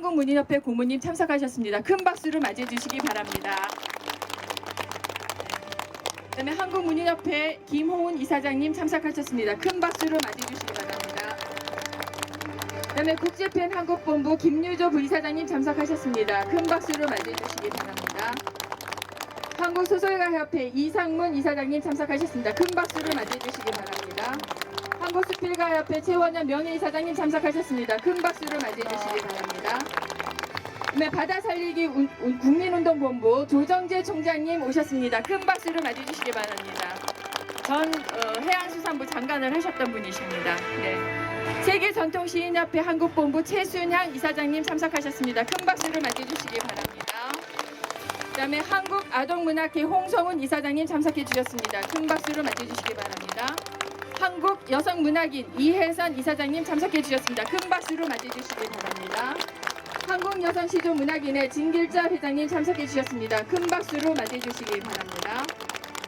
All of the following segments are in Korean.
한국문인협회 고모님 참석하셨습니다. 큰 박수로 맞이해 주시기 바랍니다. 그다음에 한국문인협회 김홍훈 이사장님 참석하셨습니다. 큰 박수로 맞이해 주시기 바랍니다. 그다음에 국제팬 한국본부 김유조 부이사장님 참석하셨습니다. 큰 박수로 맞이해 주시기 바랍니다. 한국소설가협회 이상문 이사장님 참석하셨습니다. 큰 박수로 맞이해 주시기 바랍니다. 한국수필가협회 최원현 명예이사장님 참석하셨습니다. 큰 박수로 맞이해 주시기 바랍니다. 네, 바다살리기 국민운동본부 조정재 총장님 오셨습니다. 큰 박수로 맞이해 주시기 바랍니다. 전 해양수산부 장관을 하셨던 분이십니다. 네. 세계전통시인협회 한국본부 최순향 이사장님 참석하셨습니다. 큰 박수로 맞이해 주시기 바랍니다. 그다음에 한국아동문학회 홍성훈 이사장님 참석해 주셨습니다. 큰 박수로 맞이해 주시기 바랍니다. 한국여성문학인 이혜선 이사장님 참석해 주셨습니다. 큰 박수로 맞이해 주시기 바랍니다. 한국여성시조문학인의 진길자 회장님 참석해 주셨습니다. 큰 박수로 맞이해 주시기 바랍니다.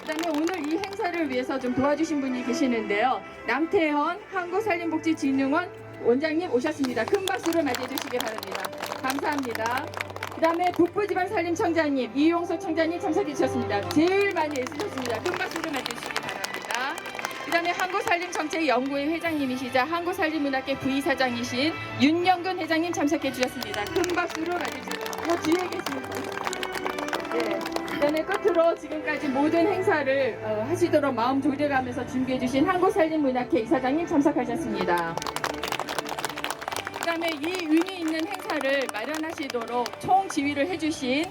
그다음에 오늘 이 행사를 위해서 좀 도와주신 분이 계시는데요. 남태현 한국산림복지진흥원 원장님 오셨습니다. 큰 박수로 맞이해 주시기 바랍니다. 감사합니다. 그다음에 북부지방산림청장님 이용석 청장님 참석해 주셨습니다. 제일 많이 애쓰셨습니다. 큰 박수로 맞이해 주시기 바랍니다. 그다음에 한국산림정책연구회 회장님이시자 한국산림문학회 부이사장이신 윤영근 회장님 참석해 주셨습니다. 큰 박수로 맞이해주세요. 뒤에 계십니다. 네. 그다음에 끝으로 지금까지 모든 행사를 하시도록 마음 조절하면서 준비해 주신 한국산림문학회 이사장님 참석하셨습니다. 그다음에 이 의미 있는 행사를 마련하시도록 총지휘를 해주신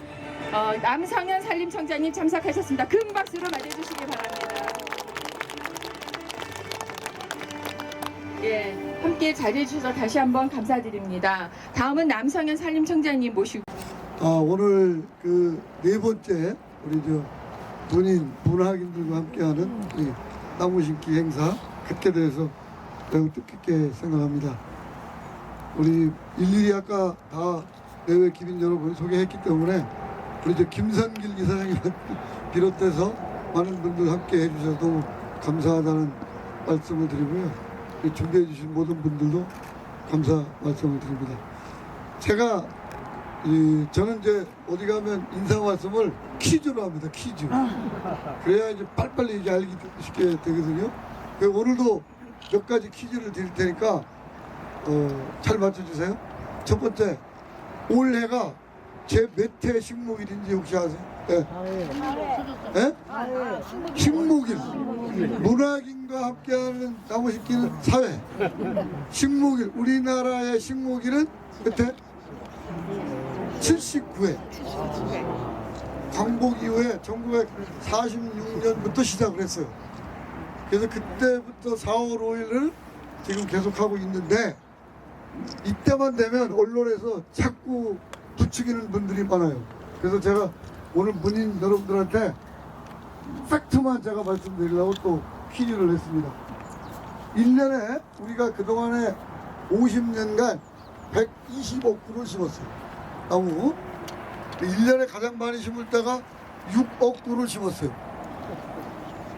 남상현 산림청장님 참석하셨습니다. 큰 박수로 맞이해주시기 바랍니다. 예, 함께 자리해주셔서 다시 한번 감사드립니다. 다음은 남상현 산림청장님 모시고. 오늘 그 네 번째 우리 문학인들과 함께하는 이 나무 심기 행사 갖게 돼서 매우 뜻깊게 생각합니다. 우리 일일이 아까 다 내외 기빈 여러분 소개했기 때문에 우리 김선길 이사장님 비롯해서 많은 분들 함께 해주셔서 너무 감사하다는 말씀을 드리고요. 준비해 주신 모든 분들도 감사 말씀을 드립니다. 저는 이제 어디 가면 인사 말씀을 퀴즈로 합니다. 퀴즈. 그래야 이제 빨리빨리 이게 알기 쉽게 되거든요. 오늘도 몇 가지 퀴즈를 드릴 테니까 잘 맞춰주세요. 첫 번째, 올해가 제 몇 회 식목일인지 혹시 아세요? 네. 네? 식목일. 문학인과 함께하는 나무 심기는 사회. 식목일. 우리나라의 식목일은 몇 회? 79회. 광복 이후에 1946년부터 시작을 했어요. 그래서 그때부터 4월 5일을 지금 계속하고 있는데 이때만 되면 언론에서 자꾸 부추기는 분들이 많아요. 그래서 제가 오늘 문인 여러분들한테 팩트만 제가 말씀드리려고 또 퀴즈를 했습니다. 1년에 우리가 그동안에 50년간 120억 그루를 심었어요. 나무 1년에 가장 많이 심을 때가 6억 그루를 심었어요.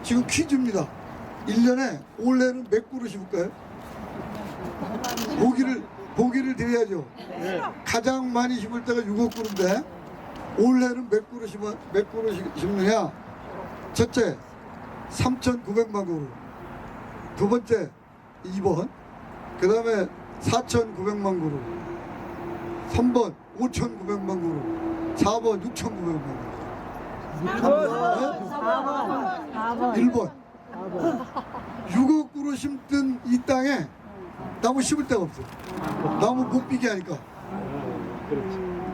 지금 퀴즈입니다. 1년에 올해는 몇 그루 심을까요? 보기를 드려야죠. 가장 많이 심을 때가 6억 그루인데 올해는 몇 그루 심느냐? 첫째 3,900만 그루, 두 번째 2번, 그 다음에 4,900만 그루, 3번 5,900만 그루, 4번 6,900만 그루. 1번 6억 그루 심던 이 땅에 나무 심을 데가 없어요. 나무 못 비게 하니까.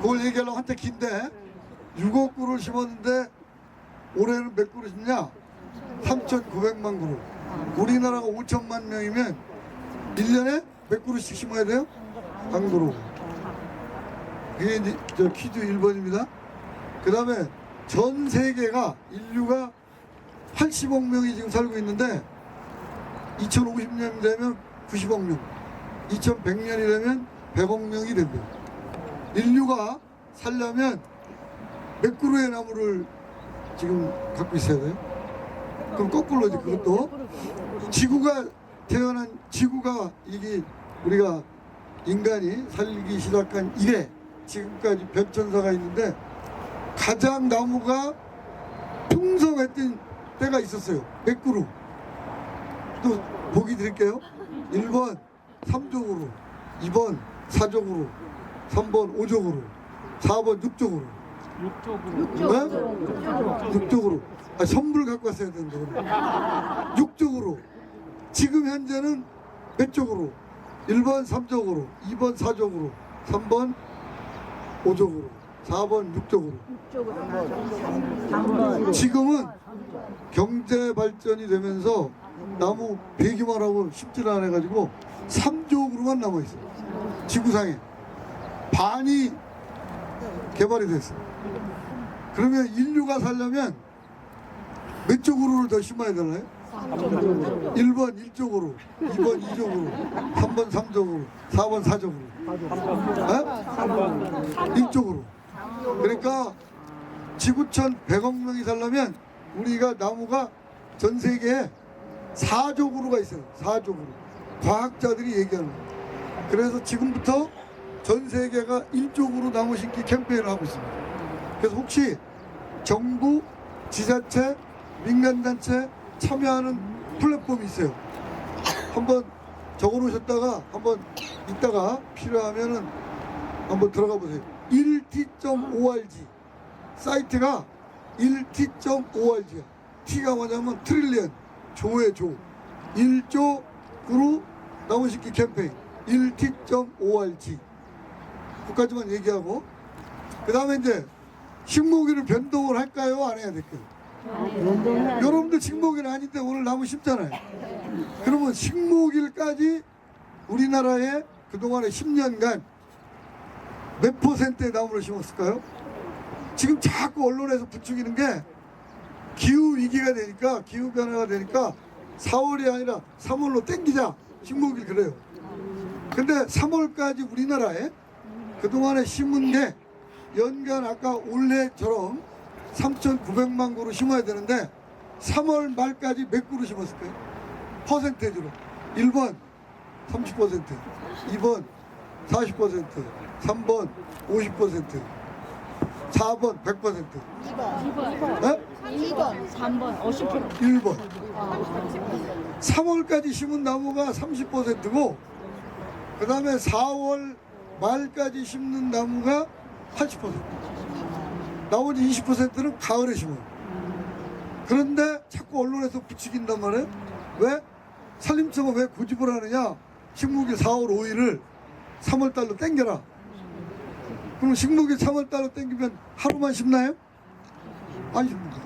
그걸 얘기하려고 한때 긴데 6억 그루를 심었는데 올해는 몇 그루 심냐? 3,900만 그루. 우리나라가 5천만 명이면 1년에 몇 그루씩 심어야 돼요? 한 그루. 그게 이제 퀴즈 1번입니다. 그 다음에 전 세계가 인류가 80억 명이 지금 살고 있는데 2050년 되면 90억 명, 2100년이 되면 100억 명이 된대요. 인류가 살려면 몇 그루의 나무를 지금 갖고 있어야 돼요? 그럼 거꾸로 이제 그것도 지구가 이게 우리가 인간이 살기 시작한 이래 지금까지 변천사가 있는데 가장 나무가 풍성했던 때가 있었어요. 몇 그루? 또 보기 드릴게요. 1번 3족으로, 2번 4족으로, 3번 5족으로, 4번 6족으로. 6족으로. 아, 선물 갖고 왔어야 되는데. 6족으로. 지금 현재는 몇 족으로? 1번 3족으로, 2번 4족으로, 3번 5족으로, 4번 6족으로. 지금은 경제 발전이 되면서 나무 베기만 하고 심지를 안 해가지고 3족으로만 남아있어요. 지구상에 반이 개발이 됐어요. 그러면 인류가 살려면 몇 족으로를 더 심어야 되나요? 1번 1족으로, 2번 2족으로, 3번 3족으로, 4번 4족으로. 1족으로. 그러니까 지구촌 100억 명이 살려면 우리가 나무가 전 세계에 4족으로가 있어요. 4족으로. 과학자들이 얘기하는 거예요. 그래서 지금부터 전 세계가 1족으로 나무 심기 캠페인을 하고 있습니다. 그래서 혹시 정부, 지자체, 민간단체 참여하는 플랫폼이 있어요. 한번 적어놓으셨다가 한번 이따가 필요하면은 한번 들어가 보세요. 1t.org 사이트가 1t.org야. t가 뭐냐면 트릴리언, 조의 조. 1조 그루 나무 심기 캠페인 1t.org. 그까지만 얘기하고 그 다음에 이제 식목일을 변동을 할까요? 안 해야 될까요? 여러분들 식목일 아닌데 오늘 나무 심잖아요. 그러면 식목일까지 우리나라에 그동안에 10년간 몇 퍼센트의 나무를 심었을까요? 지금 자꾸 언론에서 부추기는 게 기후 위기가 되니까, 기후 변화가 되니까 4월이 아니라 3월로 땡기자. 식목일 그래요. 근데 3월까지 우리나라에 그동안에 심은 게 연간 아까 올해처럼 3,900만 그루 심어야 되는데 3월 말까지 몇 그루 심었을까요? 퍼센테이지로 1번 30%, 2번 40%, 3번 50%, 4번 100%, 2번, 네? 2번, 3번, 50%. 1번. 3월까지 심은 나무가 30%고 그 다음에 4월 말까지 심는 나무가 80%. 나머지 20%는 가을에 심어요. 그런데 자꾸 언론에서 부추긴단 말이에요. 왜? 산림청은 왜 고집을 하느냐? 식목일 4월 5일을 3월 달로 땡겨라. 그럼 식목일 3월 달로 땡기면 하루만 심나요? 아니 심니다.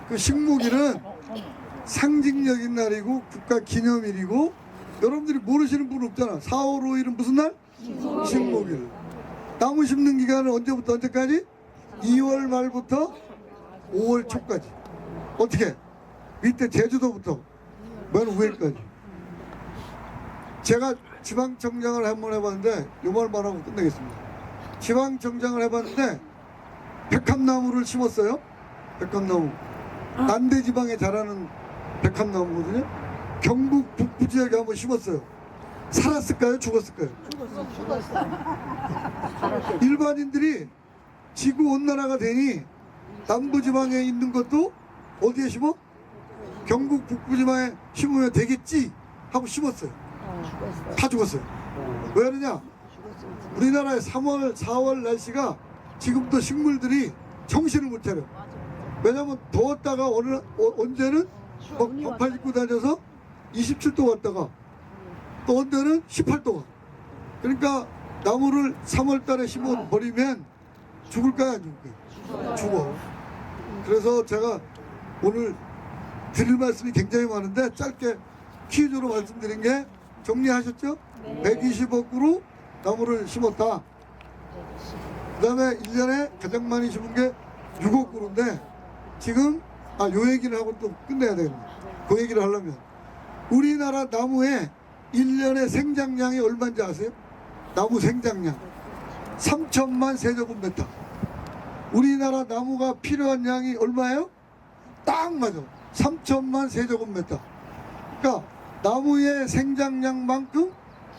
그 식목일은 상징적인 날이고 국가 기념일이고 여러분들이 모르시는 분 없잖아. 4월 5일은 무슨 날? 식목일. 나무 심는 기간은 언제부터 언제까지? 2월 말부터 5월 초까지. 어떻게? 밑에 제주도부터 맨 위에까지. 제가 지방청장을 한번 해봤는데 요 말만 하고 끝내겠습니다. 지방청장을 해봤는데 백합나무를 심었어요. 백합나무. 난대지방에 자라는 백합나무거든요. 경북 북부 지역에 한번 심었어요. 살았을까요? 죽었을까요? 일반인들이 지구온난화가 되니 남부지방에 있는 것도 어디에 심어? 경북 북부지방에 심으면 되겠지 하고 심었어요. 다 죽었어요. 왜 그러냐? 우리나라의 3월, 4월 날씨가 지금도 식물들이 정신을 못 차려. 왜냐면 더웠다가 언제는 막 반팔 입고 다녀서 27도 갔다가 또 언제는 18도가. 그러니까 나무를 3월 달에 심어 버리면 죽을까요? 안 죽을까요? 죽어. 그래서 제가 오늘 드릴 말씀이 굉장히 많은데 짧게 퀴즈로 말씀드린 게 정리하셨죠? 120억으로 나무를 심었다. 그 다음에 1년에 가장 많이 심은 게 6억 그루인데 지금 요 얘기를 하고 또 끝내야 되겠네. 그 얘기를 하려면 우리나라 나무의 1년의 생장량이 얼마인지 아세요? 나무 생장량 3천만 세제곱미터. 우리나라 나무가 필요한 양이 얼마예요? 딱 맞아. 3천만 세제곱미터. 그러니까 나무의 생장량만큼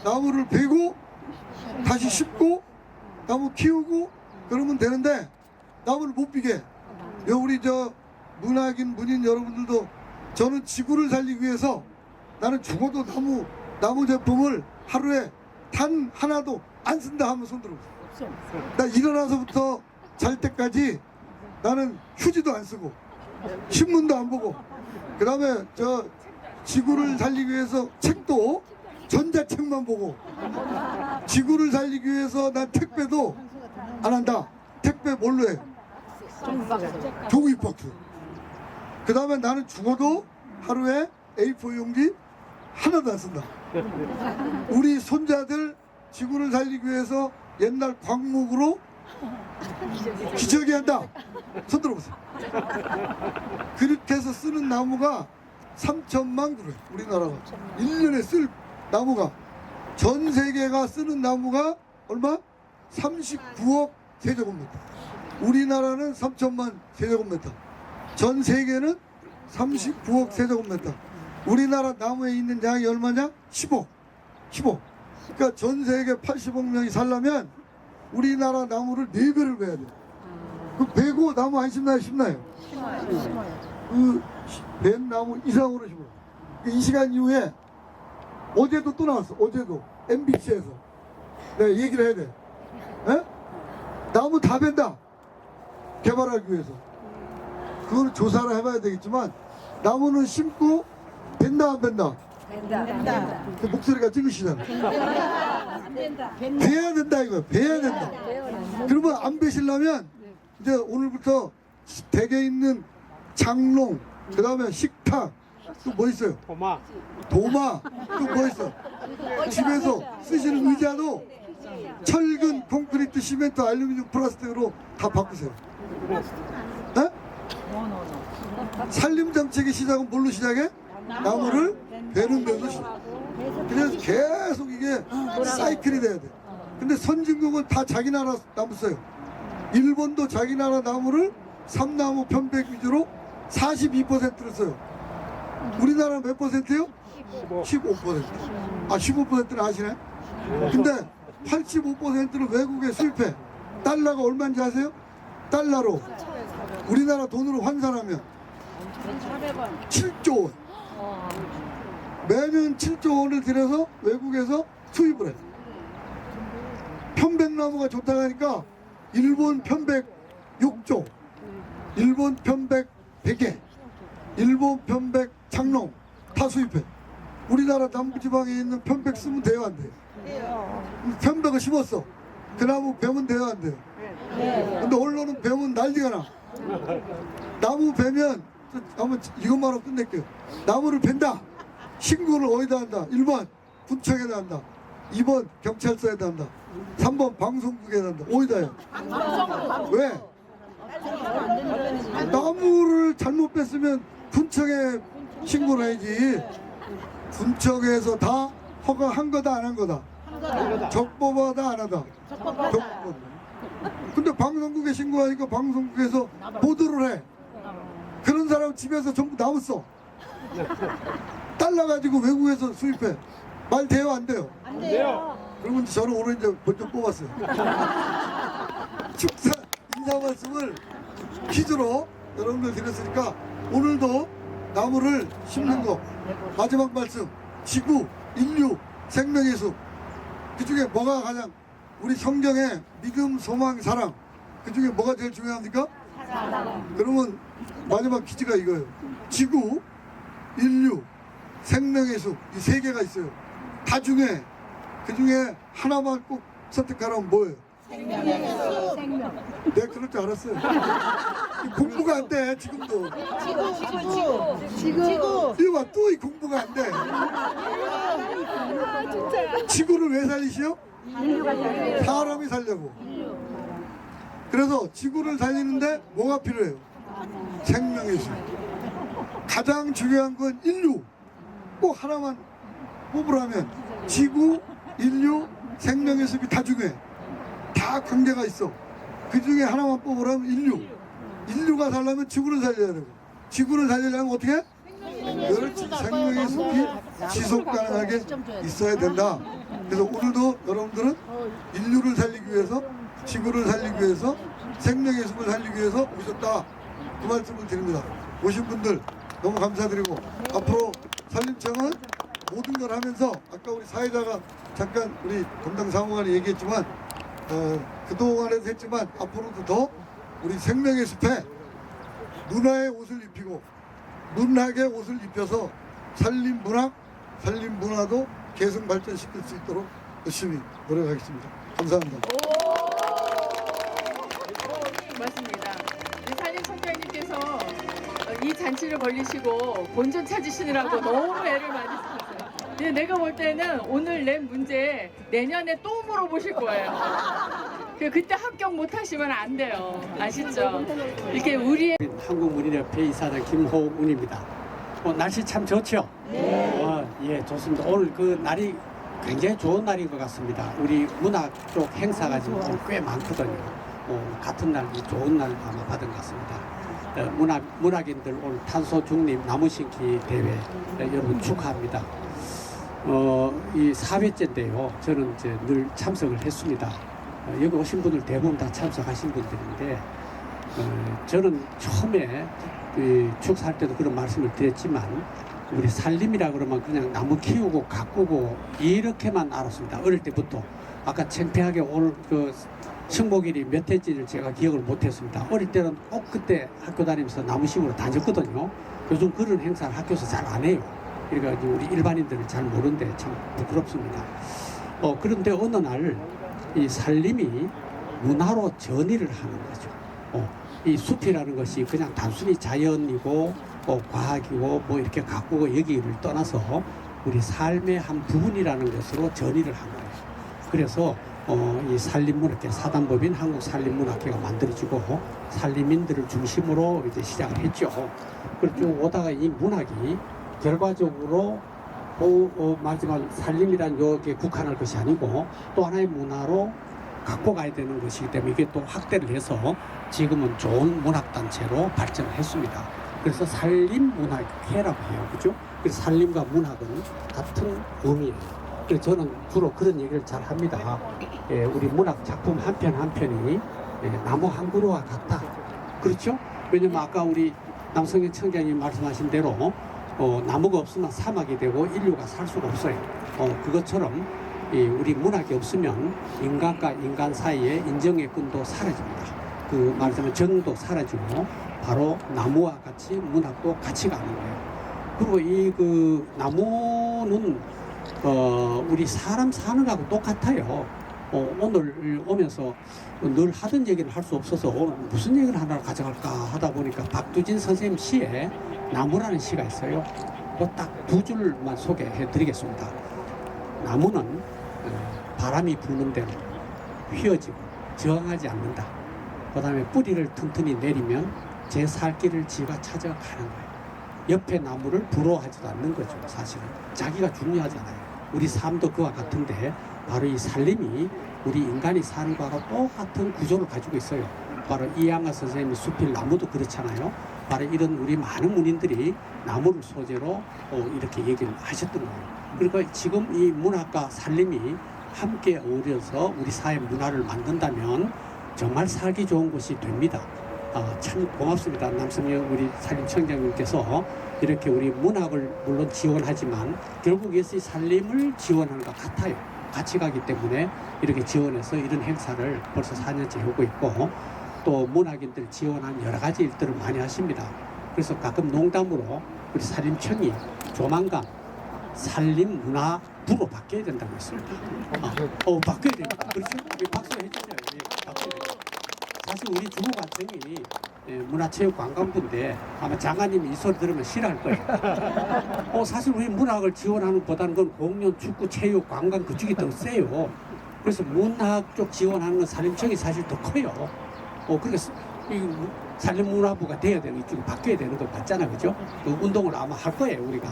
나무를 베고 다시 심고 나무 키우고 그러면 되는데 나무를 못 비게. 우리 저 문학인 문인 여러분들도 저는 지구를 살리기 위해서 나는 죽어도 나무 제품을 하루에 단 하나도 안 쓴다 하면 손 들어보세요. 나 일어나서부터 잘 때까지 나는 휴지도 안 쓰고 신문도 안 보고 그 다음에 저 지구를 살리기 위해서 책도 전자책만 보고 지구를 살리기 위해서 난 택배도 안 한다. 택배 뭘로 해? 종이박스. 그 다음에 나는 죽어도 하루에 A4 용지 하나도 안 쓴다. 우리 손자들 지구를 살리기 위해서 옛날 광목으로 기저귀 한다. 손 들어보세요. 그렇게 해서 쓰는 나무가 3천만 그루예요. 우리나라가 1년에 쓸 나무가 전 세계가 쓰는 나무가 얼마? 39억 세제곱미터. 우리나라는 3천만 세제곱미터. 전 세계는 39억 세제곱미터. 우리나라 나무에 있는 양이 얼마냐? 10억. 그러니까 전 세계 80억 명이 살려면 우리나라 나무를 4배를 베야 돼요. 그 베고 나무 안 심나요? 심나요? 그 벤 나무 이상으로 심어요. 이 시간 이후에 어제도 또 나왔어. 어제도 MBC에서 내가 얘기를 해야 돼. 에? 나무 다 벤다. 개발하기 위해서. 그거는 조사를 해봐야 되겠지만 나무는 심고 벤다 안 벤다? 된다. 그 목소리가 찍으시잖아. 베야 된다 이거야. 베야 된다. 그러면 안 베시려면 이제 오늘부터 댁에 있는 장롱, 그 다음에 식탁, 또 뭐 있어요? 도마, 또 뭐 있어? 집에서 쓰시는 의자도 철근, 콘크리트, 시멘트, 알루미늄, 플라스틱으로 다 바꾸세요. 네? 산림 정책의 시작은 뭘로 시작해? 나무를 베는 데서 시작. 그래서 계속 이게 사이클이 돼야 돼. 근데 선진국은 다 자기 나라 나무 써요. 일본도 자기 나라 나무를 삼나무 편백 위주로 42%를 써요. 우리나라는 몇 퍼센트요? 15%. 아, 15%는 아시네? 근데 85%는 외국에 수입해. 달러가 얼마인지 아세요? 달러로 우리나라 돈으로 환산하면 7조 원. 매년 7조 원을 들여서 외국에서 수입을 해. 편백나무가 좋다고 하니까 일본 편백 6조, 일본 편백 100개, 일본 편백 장롱 다 수입해. 우리나라 남부지방에 있는 편백 쓰면 돼요 안 돼요? 편백을 심었어. 그 나무 베면 돼요 안 돼요? 근데 언론은 베면 난리가 나. 나무 베면 한번 이것만 하고 끝낼게요. 나무를 벤다. 신고를 어디다 한다? 1번 군청에다 한다. 2번 경찰서에다 한다. 3번 방송국에다 한다. 어디다 해요? 왜? 나무를 잘못 뺐으면 군청에 신고를 해야지. 군청에서 다 허가한 거다 안 한 거다? 적법하다 안 하다? 적법. 근데 방송국에 신고하니까 방송국에서 보도를 해. 그런 사람 집에서 전부 나무 써. 달러 가지고 외국에서 수입해. 말 돼요 안 돼요? 안 돼요. 그러면 저는 오늘 이제 먼저 뽑았어요. 축사 인사 말씀을 퀴즈로 여러분들 드렸으니까 오늘도 나무를 심는 거 마지막 말씀. 지구, 인류, 생명의 숲. 그 중에 뭐가 가장 우리 성경에 믿음, 소망, 사랑 그 중에 뭐가 제일 중요합니까? 그러면 마지막 퀴즈가 이거예요. 지구, 인류, 생명의 숲 이 세 개가 있어요. 다 중에 그 중에 하나만 꼭 선택하라면 뭐예요? 생명. 내가 그럴 줄 알았어요. 공부가 안 돼 지금도. 지구. 이거 봐, 또 이 공부가 안 돼. 지구를 왜 살리시오? 사람이 살려고. 그래서 지구를 살리는데 뭐가 필요해요? 생명의 숲. 가장 중요한 건 인류. 꼭 하나만 뽑으라면 지구, 인류, 생명의 숲이 다 중요해. 다 관계가 있어. 그 중에 하나만 뽑으라면 인류. 인류가 살려면 지구를 살려야 되고, 지구를 살리려면 어떻게 해? 그렇지. 생명의 숲이 지속 가능하게 있어야 된다. 그래서 오늘도 여러분들은 인류를 살리기 위해서 지구를 살리기 위해서 생명의 숲을 살리기 위해서 오셨다. 그 말씀을 드립니다. 오신 분들 너무 감사드리고 앞으로 산림청은 모든 걸 하면서 아까 우리 사회자가 잠깐 우리 담당 사무관이 얘기했지만 그동안에도 했지만 앞으로도 더 우리 생명의 숲에 문화의 옷을 입히고 문학의 옷을 입혀서 산림 문학, 산림 문화도 계속 발전시킬 수 있도록 열심히 노력하겠습니다. 감사합니다. 맞습니다. 산림청장님께서 이 잔치를 벌리시고 본전 찾으시느라고 너무 애를 많이 쓰셨어요. 근데 내가 볼 때는 오늘 낸 문제 내년에 또 물어보실 거예요. 그때 합격 못하시면 안 돼요. 아시죠? 이렇게 우리의 한국문인협회 이사장 김호운입니다. 날씨 참 좋죠? 네. 예, 좋습니다. 오늘 그 날이 굉장히 좋은 날인 것 같습니다. 우리 문학 쪽 행사가 지금 꽤 많거든요. 같은 날, 좋은 날 아마 받은 것 같습니다. 문학인들 오늘 탄소 중립 나무 심기 대회 여러분 축하합니다. 이 4회째인데요. 저는 이제 늘 참석을 했습니다. 여기 오신 분들 대부분 다 참석하신 분들인데 저는 처음에 축사할 때도 그런 말씀을 드렸지만 우리 산림이라 그러면 그냥 나무 키우고 가꾸고 이렇게만 알았습니다. 어릴 때부터. 아까 창피하게 오늘 그 식목일이 몇 해인지를 제가 기억을 못했습니다. 어릴 때는 꼭 그때 학교 다니면서 나무 심으러 다녔거든요. 요즘 그런 행사를 학교에서 잘 안 해요. 그러니까 우리 일반인들은 잘 모르는데 참 부끄럽습니다. 그런데 어느 날 이 산림이 문화로 전이를 하는 거죠. 이 숲이라는 것이 그냥 단순히 자연이고 과학이고 뭐 이렇게 가꾸고 여기를 떠나서 우리 삶의 한 부분이라는 것으로 전이를 한 거예요. 그래서 이 산림문학회 사단법인 한국산림문학회가 만들어지고 산림인들을 중심으로 이제 시작을 했죠. 그리고 쭉 오다가 이 문학이 결과적으로 마지막 산림이란 여기에 국한할 것이 아니고 또 하나의 문화로 갖고 가야 되는 것이기 때문에 이게 또 확대를 해서 지금은 좋은 문학단체로 발전을 했습니다. 그래서 산림문학회라고 해요. 그죠? 그래서 산림과 문학은 같은 의미예요. 그래서 저는 주로 그런 얘기를 잘 합니다. 우리 문학 작품 한 편 한 편이 나무 한 그루와 같다. 그렇죠? 왜냐면 아까 우리 남성현 청장님 말씀하신 대로 나무가 없으면 사막이 되고 인류가 살 수가 없어요. 그것처럼 우리 문학이 없으면 인간과 인간 사이에 인정의 끈도 사라집니다. 그 말하자면 정도 사라지고 바로 나무와 같이 문학도 같이 가는 거예요. 그리고 이 그 나무는 우리 사람 사는 거하고 똑같아요. 오늘 오면서 늘 하던 얘기를 할 수 없어서 오늘 무슨 얘기를 하나 가져갈까 하다 보니까 박두진 선생님 시에 나무라는 시가 있어요. 딱 두 줄만 소개해 드리겠습니다. 나무는 바람이 부는 대로 휘어지고 저항하지 않는다. 그 다음에 뿌리를 튼튼히 내리면 제 살 길을 지가 찾아가는 거예요. 옆에 나무를 부러워하지도 않는 거죠. 사실은 자기가 중요하잖아요. 우리 삶도 그와 같은데 바로 이 산림이 우리 인간이 사는 거하고 똑같은 구조를 가지고 있어요. 바로 이양아 선생님이 숲필 나무도 그렇잖아요. 바로 이런 우리 많은 문인들이 나무를 소재로 이렇게 얘기를 하셨던 거예요. 그러니까 지금 이 문학과 산림이 함께 어우러서 우리 사회 문화를 만든다면 정말 살기 좋은 곳이 됩니다. 참 고맙습니다. 남성영 우리 산림청장님께서 이렇게 우리 문학을 물론 지원하지만 결국 이것이 산림을 지원하는 것 같아요. 같이 가기 때문에 이렇게 지원해서 이런 행사를 벌써 4년째 하고 있고 또 문학인들 지원한 여러 가지 일들을 많이 하십니다. 그래서 가끔 농담으로 우리 산림청이 조만간 산림문화부로 바뀌어야 된다고 했습니다. 바뀌어야 됩니다. 그렇죠? 박수 해주세요. 박수 해주세요. 사실 우리 주무관청이 문화체육관광부인데 아마 장관님이 이 소리 들으면 싫어할 거예요. 사실 우리 문학을 지원하는 것보다는 건 공연, 축구, 체육, 관광 그쪽이 더 세요. 그래서 문학 쪽 지원하는 건 산림청이 사실 더 커요. 그러니까 이 산림문화부가 돼야 되는 이쪽이 바뀌어야 되는 거 맞잖아요. 그죠? 그 운동을 아마 할 거예요, 우리가.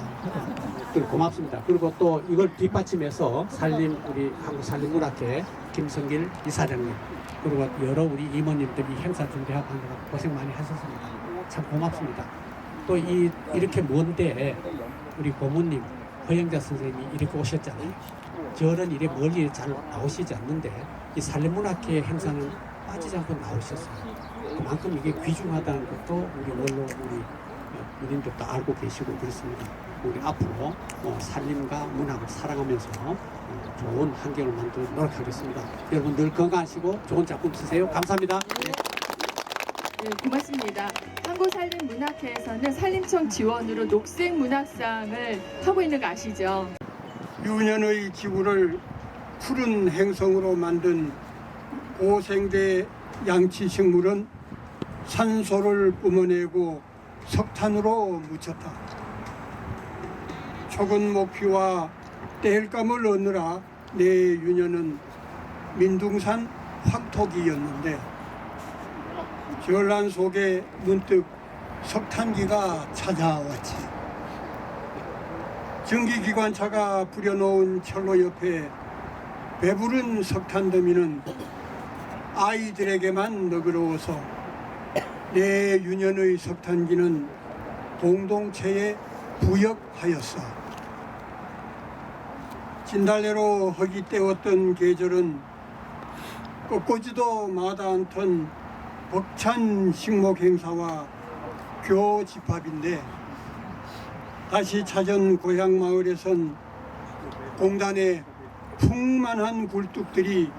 그리고 고맙습니다. 그리고 또 이걸 뒷받침해서 우리 한국산림문학회 김성길 이사장님 그리고 여러 우리 임원님들이 행사 준비하고 하느라 고생 많이 하셨습니다. 참 고맙습니다. 또 이렇게 먼데 우리 고모님 허영자 선생님이 이렇게 오셨잖아요. 저런 일에 멀리 잘 나오시지 않는데 이 산림문학회 행사는 빠지지 않고 나오셨어요. 그만큼 이게 귀중하다는 것도 우리 원로 우리 군인들도 알고 계시고 그렇습니다. 우리 앞으로 산림과 문학을 사랑하면서 좋은 환경을 만들도록 노력하겠습니다. 여러분 늘 건강하시고 좋은 작품 쓰세요. 감사합니다. 네. 네, 고맙습니다. 한국산림문학회에서는 산림청 지원으로 녹색문학상을 하고 있는 거 아시죠? 유년의 지구를 푸른 행성으로 만든 고생대 양치식물은 산소를 뿜어내고 석탄으로 묻혔다. 촉은 목피와 땔감을 얻느라 내 유년은 민둥산 황토기였는데 전란 속에 문득 석탄기가 찾아왔지. 전기기관차가 부려놓은 철로 옆에 배부른 석탄 더미는 아이들에게만 너그러워서 내 유년의 석탄기는 공동체에 부역하였어. 진달래로 흙이 떼웠던 계절은 꺾고지도 마다 않던 벅찬 식목 행사와 교집합인데 다시 찾은 고향 마을에선 공단의 풍만한 굴뚝들이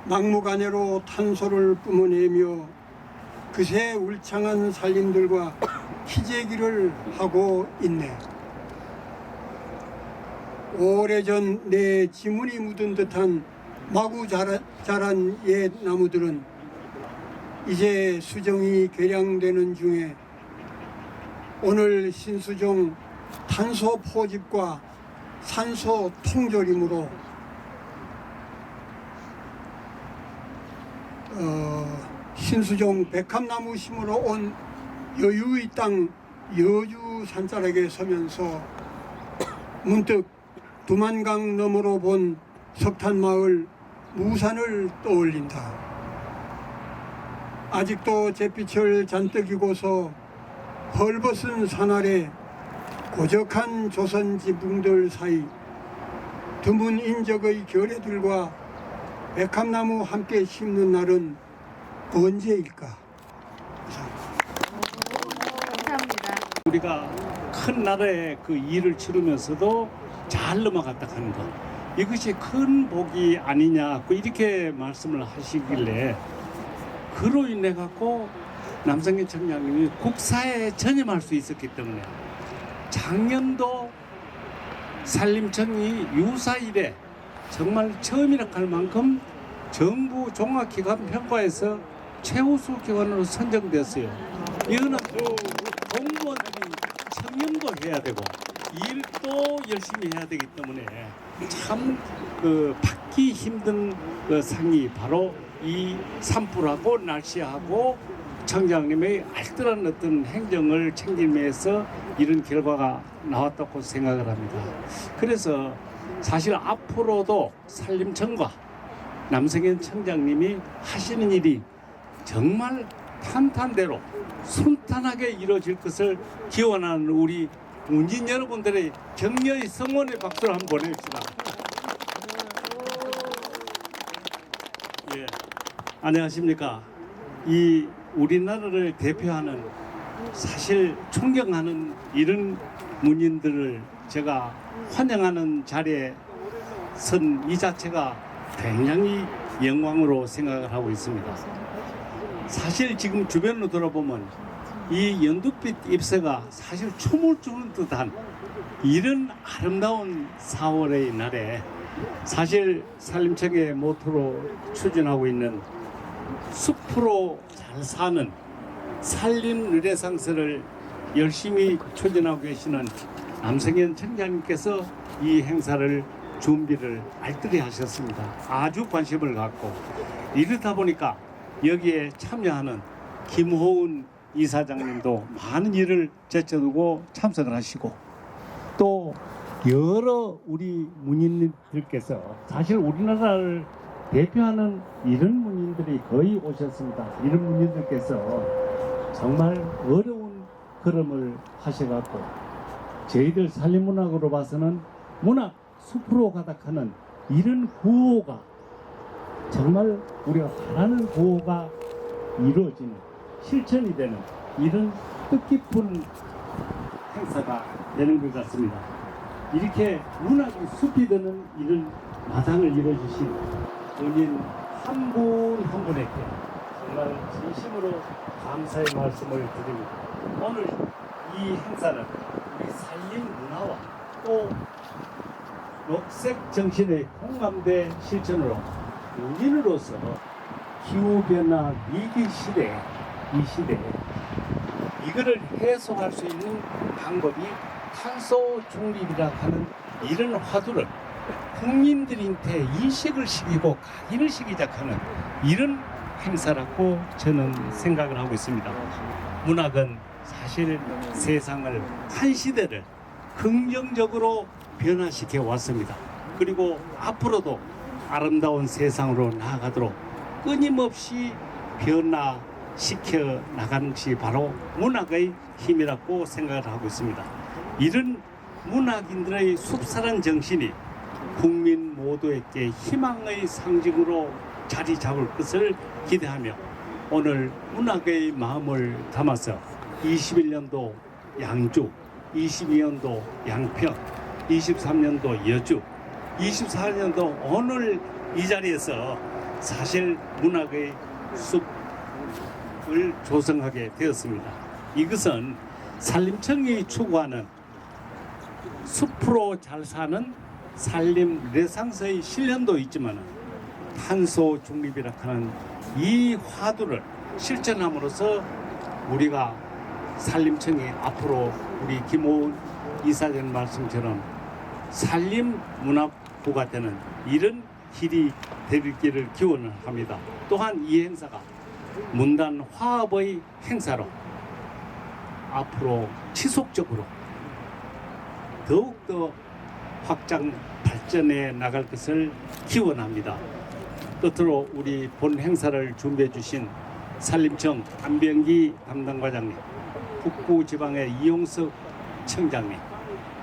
막무가내로 탄소를 뿜어내며 그새 울창한 산림들과 키재기를 하고 있네. 오래전 내 지문이 묻은 듯한 마구 자란 옛 나무들은 이제 수정이 개량되는 중에 오늘 신수종 탄소 포집과 산소 통조림으로 신수종 백합나무 심으러 온 여유의 땅 여주 산자락에 서면서 문득 두만강 너머로 본 석탄마을 무산을 떠올린다. 아직도 잿빛을 잔뜩이고서 헐벗은 산 아래 고적한 조선 지붕들 사이 드문 인적의 결애들과 백합나무 함께 심는 날은 언제일까? 감사합니다. 우리가 큰 나라의 그 일을 치르면서도 잘 넘어갔다 하는 것, 이것이 큰 복이 아니냐 이렇게 말씀을 하시길래 그로 인해 갖고 남성현 청장님이 국사에 전념할 수 있었기 때문에 작년도 산림청이 유사 이래 정말 처음이라 할 만큼 정부 종합기관 평가에서 최우수 기관으로 선정됐어요. 이거는 공무원들이 청렴도 해야 되고 일도 열심히 해야 되기 때문에 참 받기 힘든 상이 바로 이 산불하고 날씨하고 청장님의 알뜰한 어떤 행정을 챙기면서 이런 결과가 나왔다고 생각을 합니다. 그래서 사실 앞으로도 산림청과 남성현 청장님이 하시는 일이 정말 탄탄대로 순탄하게 이루어질 것을 기원하는 우리 문진 여러분들의 격려의 성원의 박수를 한번 보내봅시다. 예, 안녕하십니까. 이 우리나라를 대표하는 사실 존경하는 이런 문인들을 제가 환영하는 자리에 선 이 자체가 굉장히 영광으로 생각을 하고 있습니다. 사실 지금 주변으로 돌아보면 이 연두빛 잎새가 사실 춤을 추는 듯한 이런 아름다운 4월의 날에 사실 산림청의 모토로 추진하고 있는 숲으로 잘 사는 산림 르네상스를 열심히 추진하고 계시는 남성현 청장님께서 이 행사를 준비를 알뜰히 하셨습니다. 아주 관심을 갖고 이러다 보니까 여기에 참여하는 김호은 이사장님도 많은 일을 제쳐두고 참석을 하시고 또 여러 우리 문인들께서 사실 우리나라를 대표하는 이런 문인들이 거의 오셨습니다. 이런 문인들께서 정말 어려운 걸음을 하셔갖고 저희들 산림문학으로 봐서는 문학 숲으로 가득하는 이런 구호가 정말 우리가 바라는 구호가 이루어지는 실천이 되는 이런 뜻깊은 행사가 되는 것 같습니다. 이렇게 문학이 숲이 되는 이런 마당을 이뤄주신 은인 한 분 한 분에게 정말 진심으로 감사의 말씀을 드립니다. 오늘 이 행사는 우리 산림 문화와 또 녹색 정신의 공감대 실천으로 은인으로서 기후변화 위기 시대에 이 시대에 이거를 해소할 수 있는 방법이 탄소 중립이라 하는 이런 화두를 국민들한테 인식을 시키고 각인을 시작하는 이런 행사라고 저는 생각을 하고 있습니다. 문학은 사실 세상을 한 시대를 긍정적으로 변화시켜 왔습니다. 그리고 앞으로도 아름다운 세상으로 나아가도록 끊임없이 변화시켜 나가는 것이 바로 문학의 힘이라고 생각을 하고 있습니다. 이런 문학인들의 숲사랑 정신이 국민 모두에게 희망의 상징으로 자리 잡을 것을 기대하며 오늘 문학의 마음을 담아서 21년도 양주, 22년도 양평, 23년도 여주, 24년도 오늘 이 자리에서 사실 문학의 숲을 조성하게 되었습니다. 이것은 산림청이 추구하는 숲으로 잘 사는 산림 레상스의 실현도 있지만 탄소 중립이라 하는 이 화두를 실천함으로써 우리가 산림청이 앞으로 우리 김호은 이사장 말씀처럼 산림 문화부가 되는 이런 길이 되기를 기원을 합니다. 또한 이 행사가 문단 화합의 행사로 앞으로 지속적으로 더욱더 확장 발전해 나갈 것을 기원합니다. 끝으로 우리 본 행사를 준비해 주신 산림청 안병기 담당과장님, 북부지방의 이용석 청장님,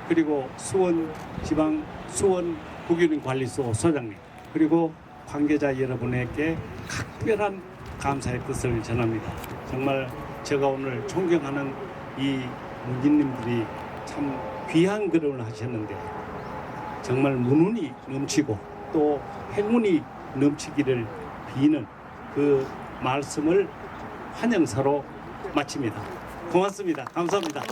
그리고 수원지방 수원국유림관리소 소장님, 그리고 관계자 여러분에게 각별한 감사의 뜻을 전합니다. 정말 제가 오늘 존경하는 이 문진님들이 참 귀한 걸음을 하셨는데 정말 문운이 넘치고 또 행운이 넘치기를 비는 그 말씀을 환영사로 마칩니다. 고맙습니다. 감사합니다.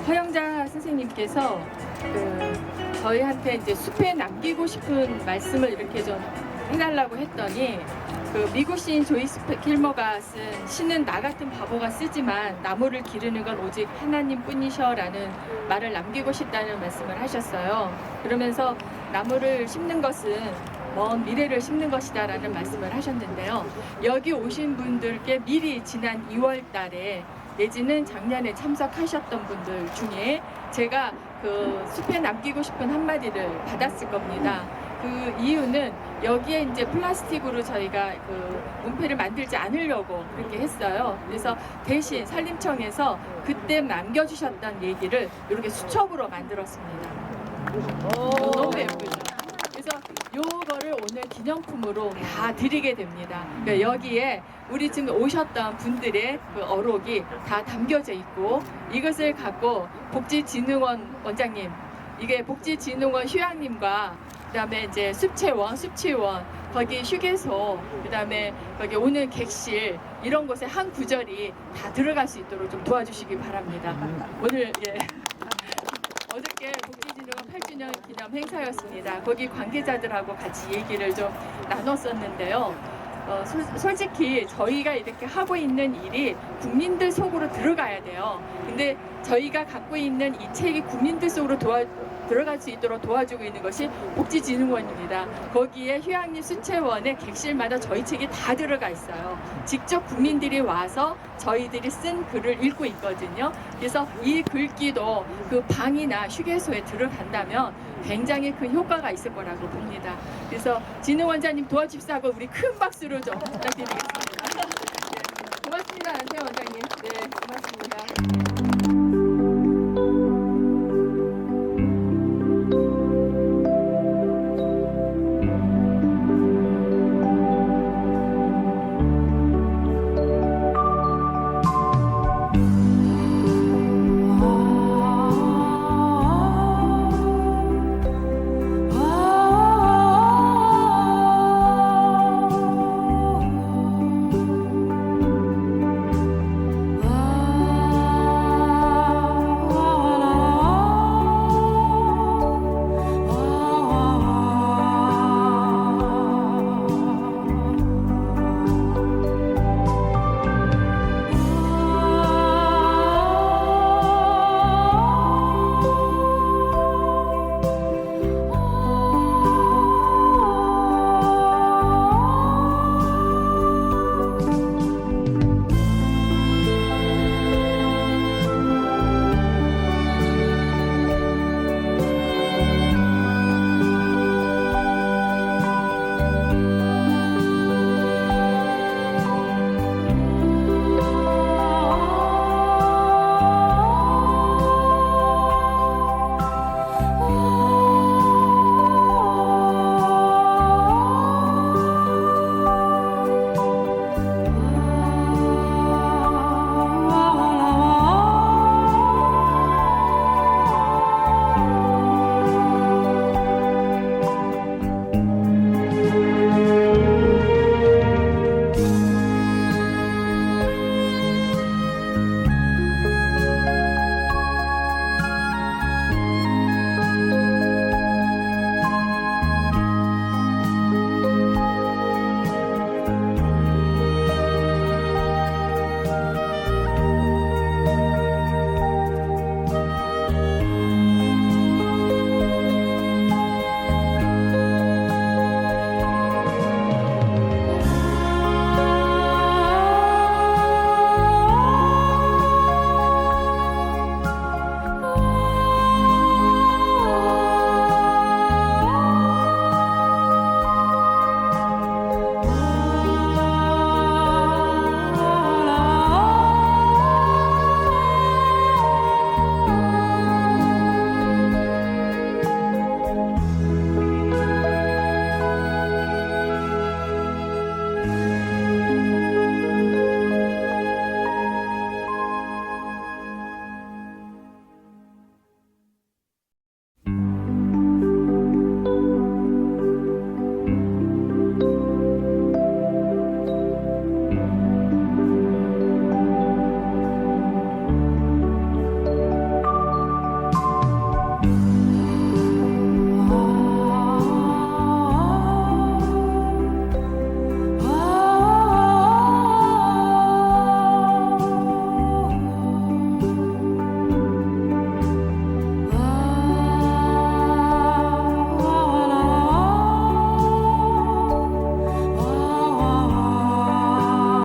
허영자 선생님께서 저희한테 이제 숲에 남기고 싶은 말씀을 이렇게 좀 해달라고 했더니 미국 시인 조이스 길머가 쓴 시는 나 같은 바보가 쓰지만 나무를 기르는 건 오직 하나님뿐이셔라는 말을 남기고 싶다는 말씀을 하셨어요. 그러면서 나무를 심는 것은 먼 미래를 심는 것이다라는 말씀을 하셨는데요. 여기 오신 분들께 미리 지난 2월 달에 내지는 작년에 참석하셨던 분들 중에 제가 숲에 남기고 싶은 한마디를 받았을 겁니다. 그 이유는 여기에 이제 플라스틱으로 저희가 문패를 만들지 않으려고 그렇게 했어요. 그래서 대신 산림청에서 그때 남겨주셨던 얘기를 이렇게 수첩으로 만들었습니다. 너무 예쁘죠? 그래서 요거를 오늘 기념품으로 다 드리게 됩니다. 그러니까 여기에 우리 지금 오셨던 분들의 어록이 다 담겨져 있고 이것을 갖고 복지진흥원 원장님, 이게 복지진흥원 휴양님과 그다음에 이제 숲채원, 숲치원, 거기 휴게소, 그다음에 거기 오는 객실 이런 곳에 한 구절이 다 들어갈 수 있도록 좀 도와주시기 바랍니다. 오늘 어저께 복지진흥원 8주년 기념 행사였습니다. 거기 관계자들하고 같이 얘기를 좀 나눴었는데요. 솔직히 저희가 이렇게 하고 있는 일이 국민들 속으로 들어가야 돼요. 근데 저희가 갖고 있는 이 책이 국민들 속으로 들어갈 수 있도록 도와주고 있는 것이 복지진흥원입니다. 거기에 휴양림 수채원의 객실마다 저희 책이 다 들어가 있어요. 직접 국민들이 와서 저희들이 쓴 글을 읽고 있거든요. 그래서 이 글귀도 그 방이나 휴게소에 들어간다면 굉장히 큰 효과가 있을 거라고 봅니다. 그래서 진흥원장님 도와주십사고 우리 큰 박수로 좀 부탁드리겠습니다. 네. 감사합니다, 안태원 원장님. 네, 고맙습니다.